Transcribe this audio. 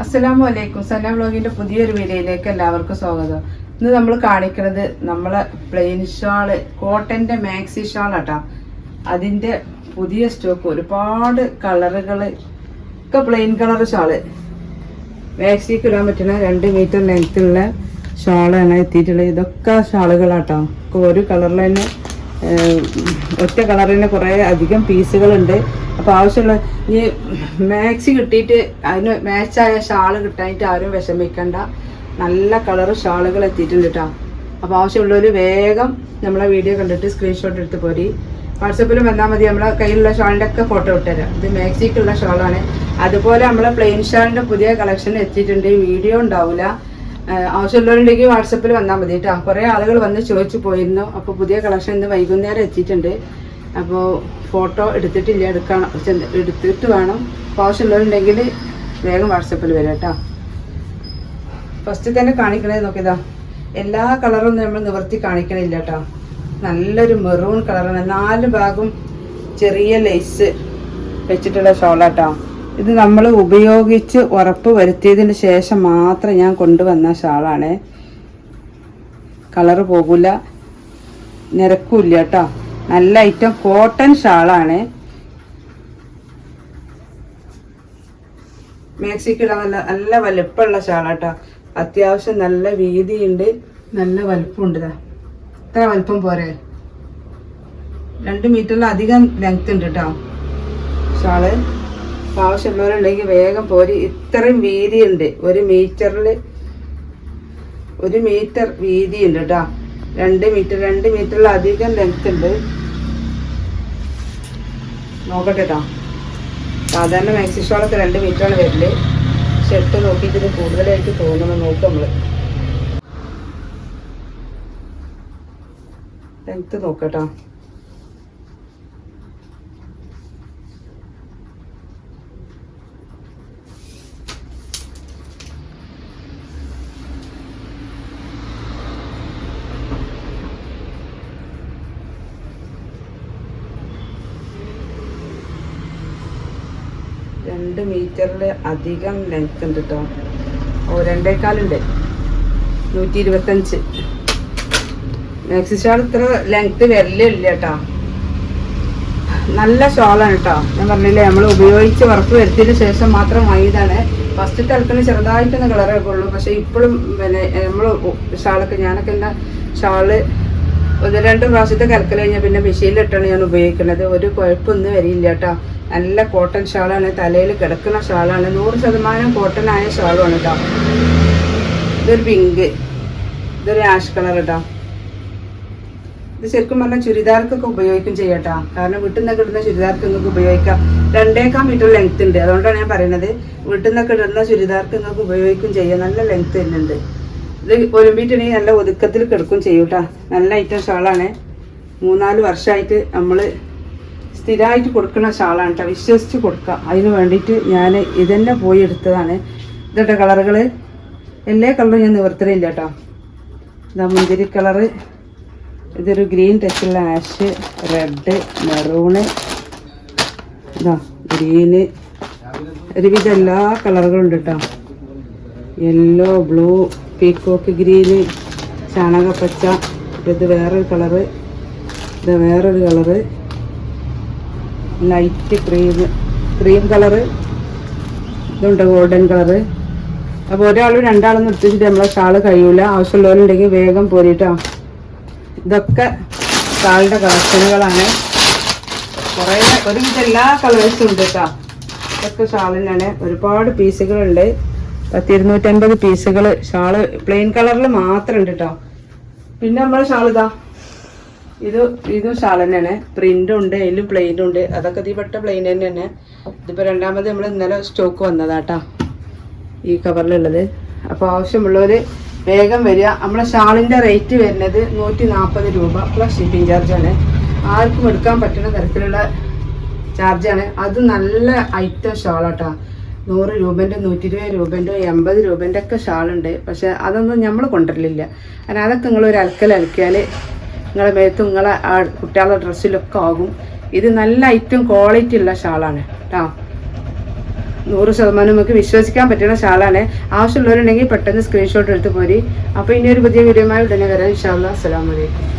അസ്സലാമു അലൈക്കും. സലാം വ്ലോഗിന്റെ പുതിയൊരു വീഡിയോയിലേക്ക് എല്ലാവർക്കും സ്വാഗതം. ഇന്ന് നമ്മൾ കാണിക്കുന്നത് നമ്മളെ പ്ലെയിൻ ഷാള്, കോട്ടന്റെ മാക്സി ഷാൾ ആട്ടാ. അതിന്റെ പുതിയ സ്റ്റോക്ക്, ഒരുപാട് കളറുകള് ഒക്കെ പ്ലെയിൻ കളർ ഷാള്, മാക്സിക്ക് ഇടാൻ പറ്റുന്ന 2 മീറ്റർ ലെങ്ത്തുള്ള ഷാളാണ് എത്തിയിട്ടുള്ളത്. ഇതൊക്കെ ഷാളുകളാട്ടോ. ഒരു കളറിൽ തന്നെ ഒറ്റ കളറിൽ തന്നെ കുറേ അധികം പീസുകളുണ്ട്. അപ്പോൾ ആവശ്യമുള്ള ഈ മാക്സി കിട്ടിയിട്ട് അതിന് മാച്ചായ ഷാള് കിട്ടാനായിട്ട് ആരും വിഷമിക്കണ്ട. നല്ല കളറ് ഷാളുകൾ എത്തിയിട്ടുണ്ട് കേട്ടോ. അപ്പോൾ ആവശ്യമുള്ളവർ വേഗം നമ്മളെ വീഡിയോ കണ്ടിട്ട് സ്ക്രീൻഷോട്ട് എടുത്ത് പോരി. വാട്സപ്പിൽ വന്നാൽ മതി. നമ്മളെ കയ്യിലുള്ള ഷാളിൻ്റെ ഒക്കെ ഫോട്ടോ ഇട്ടുതരാം. ഇത് മാക്സിക്കുള്ള ഷാളാണ്. അതുപോലെ നമ്മളെ പ്ലെയിൻ ഷാളിൻ്റെ പുതിയ കളക്ഷൻ എത്തിയിട്ടുണ്ട്. വീഡിയോ ഉണ്ടാവില്ല. ആവശ്യമുള്ളവരുണ്ടെങ്കിൽ വാട്സപ്പിൽ വന്നാൽ മതി കേട്ടോ. കുറേ ആളുകൾ വന്ന് ചോദിച്ചു പോയിരുന്നു. അപ്പോൾ പുതിയ കളക്ഷൻ ഇന്ന് വൈകുന്നേരം എത്തിയിട്ടുണ്ട്. അപ്പോൾ ഫോട്ടോ എടുത്തിട്ടില്ല, എടുത്തിട്ട് വേണം. അപ്പോൾ ആവശ്യമുള്ളവരുണ്ടെങ്കിൽ വേഗം വാട്സപ്പിൽ വരാം കേട്ടോ. ഫസ്റ്റ് തന്നെ കാണിക്കണേ നോക്കിയതാ, എല്ലാ കളറും നമ്മൾ നിവർത്തി കാണിക്കണില്ല കേട്ടോ. നല്ലൊരു മെറൂൺ കളറാണ്. 4 ഭാഗം ചെറിയ ലേസ് വെച്ചിട്ടുള്ള ഷോളാട്ടോ. ഇത് നമ്മൾ ഉപയോഗിച്ച് ഉറപ്പ് വരുത്തിയതിന് ശേഷം മാത്രം ഞാൻ കൊണ്ടുവന്ന ഷാളാണ്. കളറ് പോകില്ല, നിരക്കില്ല കേട്ടോ. നല്ല ഐറ്റം കോട്ടൺ ഷാളാണ്. മാക്സിക്ക് ഇടാൻ നല്ല വലുപ്പമുള്ള ഷാളാട്ടോ. അത്യാവശ്യം നല്ല വീതിയുണ്ട്, നല്ല വലുപ്പമുണ്ട്. ഇത്ര വലുപ്പം പോരെ, 2 മീറ്ററിലധികം ലെങ്ത് ഉണ്ട് കേട്ടോ ഷാള്. ആവശ്യമുള്ളവരുണ്ടെങ്കിൽ വേഗം പോരി. ഇത്രയും വീതിയുണ്ട്, 1 മീറ്റർ വീതിയുണ്ട് കേട്ടോ. 2 മീറ്ററിലധികം ലെങ്ത് ഉണ്ട്. നോക്കട്ടെ കേട്ടോ. സാധാരണ മാക്സി ഷോളൊക്കെ 2 മീറ്ററാണ് വരല്. ഷർട്ട് നോക്കിയിട്ട് ഇത് കൂടുതലായിട്ട് തോന്നണം. നോക്കാം നമ്മള് ലെങ്ത് നോക്കട്ടോ. രണ്ട് മീറ്ററിൽ അധികം ലെങ്ത് ഉണ്ട് കേട്ടോ. 2.25 ഉണ്ട്. 125. മാക്സി ഷാൾ ഇത്ര ലെങ്ത് വരലില്ല കേട്ടോ. നല്ല ഷാളാണ് കേട്ടോ. ഞാൻ പറഞ്ഞില്ലേ, നമ്മൾ ഉപയോഗിച്ച് ഉറപ്പ് വരുത്തിയതിന് ശേഷം മാത്രം വാങ്ങിയതാണ്. ഫസ്റ്റ് തലത്തിന് ചെറുതായിട്ടൊന്ന് കളറൊക്കെ ഉള്ളൂ. പക്ഷെ ഇപ്പോഴും പിന്നെ നമ്മൾ ഷാളൊക്കെ, ഞാനൊക്കെ എന്താ ഷാള് 1-2 പ്രാവശ്യത്തെ കലക്കൽ കഴിഞ്ഞാൽ പിന്നെ മെഷീനിലിട്ടാണ് ഞാൻ ഉപയോഗിക്കുന്നത്. ഒരു കുഴപ്പമൊന്നും വരില്ല കേട്ടോ. നല്ല കോട്ടൺ ഷാളാണ്. തലയിൽ കിടക്കുന്ന ഷാളാണ്. 100% കോട്ടൺ ആയ ഷാളുമാണ് കേട്ടോ. ഇതൊരു പിങ്ക്, ഇതൊരു ആഷ് കളർ കേട്ടോ. ഇത് ശരിക്കും പറഞ്ഞാൽ ചുരിദാർക്കൊക്കെ ഉപയോഗിക്കും ചെയ്യാട്ടോ. കാരണം വീട്ടിൽ നിന്നൊക്കെ ഇടുന്ന ചുരിദാർക്ക് നിങ്ങൾക്ക് ഉപയോഗിക്കാം. 2.25 മീറ്റർ ലെങ്ത് ഉണ്ട്. അതുകൊണ്ടാണ് ഞാൻ പറയുന്നത്. വീട്ടിൽ നിന്നൊക്കെ ഇടുന്ന ചുരിദാർക്ക് നിങ്ങൾക്ക് ഉപയോഗിക്കും ചെയ്യാം. നല്ല ലെങ്ത് തന്നെയുണ്ട്. ഇത് ഒലിമ്പിട്ടുണ്ടെങ്കിൽ നല്ല ഒതുക്കത്തിൽ കിടക്കും ചെയ്യും കേട്ടോ. നല്ല ഐറ്റം ഷാളാണ്. 3-4 വർഷമായിട്ട് നമ്മൾ സ്ഥിരമായിട്ട് കൊടുക്കുന്ന ഷാളാണ് കേട്ടോ. വിശ്വസിച്ച് കൊടുക്കുക. അതിന് വേണ്ടിയിട്ട് ഞാൻ ഇതന്നെ പോയി എടുത്തതാണ്. ഇതോട്ടെ കളറുകൾ, എല്ലാ കളറും ഞാൻ നിവർത്തലില്ല കേട്ടോ. ഇതാ മുന്തിരി കളറ്, ഇതൊരു ഗ്രീൻ ടച്ചുള്ള ആഷ്, റെഡ്, മെറൂണ്, ഇതാ ഗ്രീന്, ഒരുവിധം എല്ലാ കളറുകളും ഉണ്ട് കേട്ടോ. യെല്ലോ, ബ്ലൂ, പീക്കോക്ക് ഗ്രീന്, ചാണകപ്പച്ച, ഇത് വേറൊരു കളറ്, ഇത് വേറൊരു കളറ്, ലൈറ്റ് ക്രീം കളറ്, ഇതുണ്ട് ഗോൾഡൻ കളറ്. അപ്പോൾ ഒരാളും 2 നിർത്തിച്ചിട്ട് നമ്മളെ ഷാള് കഴിയൂല. ആവശ്യമുള്ളവരുണ്ടെങ്കിൽ വേഗം പോരിട്ടോ. ഇതൊക്കെ ഷാളിൻ്റെ കളക്ഷനുകളാണ്. കുറേ ഒരുവിധം എല്ലാ കളേഴ്സും ഉണ്ട് കേട്ടോ. ഇതൊക്കെ ഷാളിനാണ്. ഒരുപാട് പീസുകളുണ്ട്. 250 പീസുകൾ ഷാള് പ്ലെയിൻ കളറിൽ മാത്രം ഉണ്ട് കേട്ടോ. പിന്നെ നമ്മളെ ഷാളിതാ, ഇതും ഷാൾ തന്നെയാണ്. പ്രിന്റും ഉണ്ട്, അതിലും പ്ലെയിനും ഉണ്ട്. അതൊക്കെ ഇതിൽപ്പെട്ട പ്ലെയിൻ തന്നെയാണ്. ഇതിപ്പോൾ 2ാമത് നമ്മൾ ഇന്നലെ സ്റ്റോക്ക് വന്നതാട്ടോ ഈ കവറിലുള്ളത്. അപ്പോൾ ആവശ്യമുള്ളവർ വേഗം വരിക. നമ്മളെ ഷാളിൻ്റെ റേറ്റ് വരുന്നത് 140 രൂപ പ്ലസ് ഷിപ്പിംഗ് ചാർജാണ്. ആർക്കും എടുക്കാൻ പറ്റുന്ന തരത്തിലുള്ള ചാർജാണ്. അത് നല്ല ഐറ്റം ഷാളാട്ടോ. 100 രൂപൻ്റെ, 120 രൂപൻ്റെ, 80 രൂപൻ്റെ ഒക്കെ ഷാളുണ്ട്. പക്ഷെ അതൊന്നും നമ്മൾ കൊണ്ടുവരലില്ല. കാരണം അതൊക്കെ നിങ്ങളൊരു അലക്കിയാൽ നിങ്ങളെ മേത്തും നിങ്ങളെ കുട്ടികളുടെ ഡ്രസ്സിലൊക്കെ ആകും. ഇത് നല്ല ഐറ്റം ക്വാളിറ്റി ഉള്ള ഷാളാണ് കേട്ടോ. 100% നമുക്ക് വിശ്വസിക്കാൻ പറ്റുന്ന ഷാളാണ്. ആവശ്യമുള്ളവരുണ്ടെങ്കിൽ പെട്ടെന്ന് സ്ക്രീൻഷോട്ട് എടുത്ത് പോരി. അപ്പോൾ ഇനി ഒരു പുതിയ വീഡിയോയുമായി ഉടനെ വരാം. ഇൻഷാ അല്ലാഹ്. അസ്സലാമു അലൈക്കും.